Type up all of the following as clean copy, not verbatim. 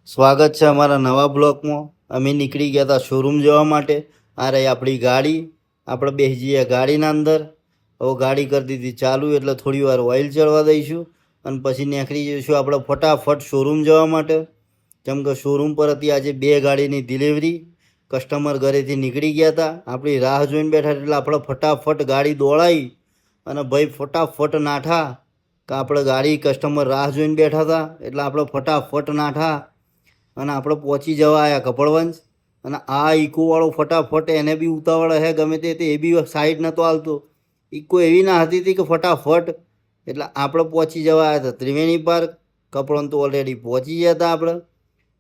સ્વાગત છે અમારા નવા બ્લોકમાં। અમે નીકળી ગયા હતા શોરૂમ જવા માટે। આ રહી આપણી ગાડી। આપણે બેસી જઈએ ગાડીના અંદર। હવે ગાડી કરી દીધી ચાલુ, એટલે થોડી વાર ઓઇલ ચડવા દઈશું અને પછી નીકળી જઈશું આપણે ફટાફટ શોરૂમ જવા માટે। કેમ કે શોરૂમ પર હતી આજે 2 ગાડીની ડિલિવરી। કસ્ટમર ઘરેથી નીકળી ગયા હતા, આપણી રાહ જોઈને બેઠા, એટલે આપણે ફટાફટ ગાડી દોડાવી અને ભાઈ ફટાફટ નાઠા કે આપણે ગાડી કસ્ટમર રાહ જોઈને બેઠા હતા, એટલે આપણે ફટાફટ નાઠા અને આપણે પહોંચી જવા આવ્યા કપડવંજ। અને આ ઇકોવાળો ફટાફટ એને બી ઉતાવળ હે ગમે તે એ બી સાઈડ નહોતો હાલતો। ઇકો એવી ના હતી હતી કે ફટાફટ, એટલે આપણે પહોંચી જવા આવ્યા હતા ત્રિવેણી પાર્ક। કપડવંજ તો ઓલરેડી પહોંચી ગયા હતા આપણે,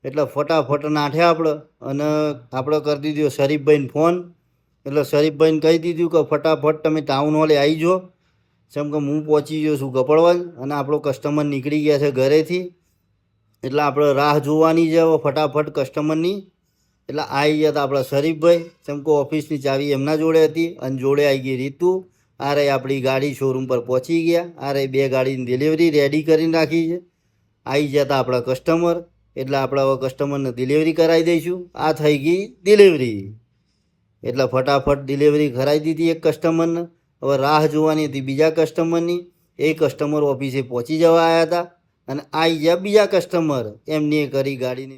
એટલે ફટાફટ નાઠ્યા આપણે। અને આપણે કરી દીધો શરીફભાઈને ફોન, એટલે શરીફભાઈને કહી દીધું કે ફટાફટ તમે ટાઉન હોલે આવી જાઓ, જેમ કે હું પહોંચી ગયો છું કપડવંજ અને આપણો કસ્ટમર નીકળી ગયા છે ઘરેથી। એટલે આપણે રાહ જોવાની છે હવે ફટાફટ કસ્ટમરની। એટલે આવી ગયા હતા આપણા શરીફભાઈ, જેમ કે ઓફિસની ચાવી એમના જોડે હતી અને જોડે આવી ગઈ રીતુ। આ રહી આપણી ગાડી શોરૂમ પર પહોંચી ગયા। આ રહી 2 ગાડીની ડિલિવરી રેડી કરીને રાખી છે। આવી ગયા હતા આપણા કસ્ટમર, એટલે આપણે હવે કસ્ટમરને ડિલિવરી કરાવી દઈશું। આ થઈ ગઈ ડિલિવરી, એટલે ફટાફટ ડિલિવરી કરાવી દીધી એક કસ્ટમરને। હવે રાહ જોવાની હતી બીજા કસ્ટમરની। એ કસ્ટમર ઓફિસે પહોંચી જવા આવ્યા હતા અને આવી ગયા બીજા કસ્ટમર, એમની કરી ગાડીની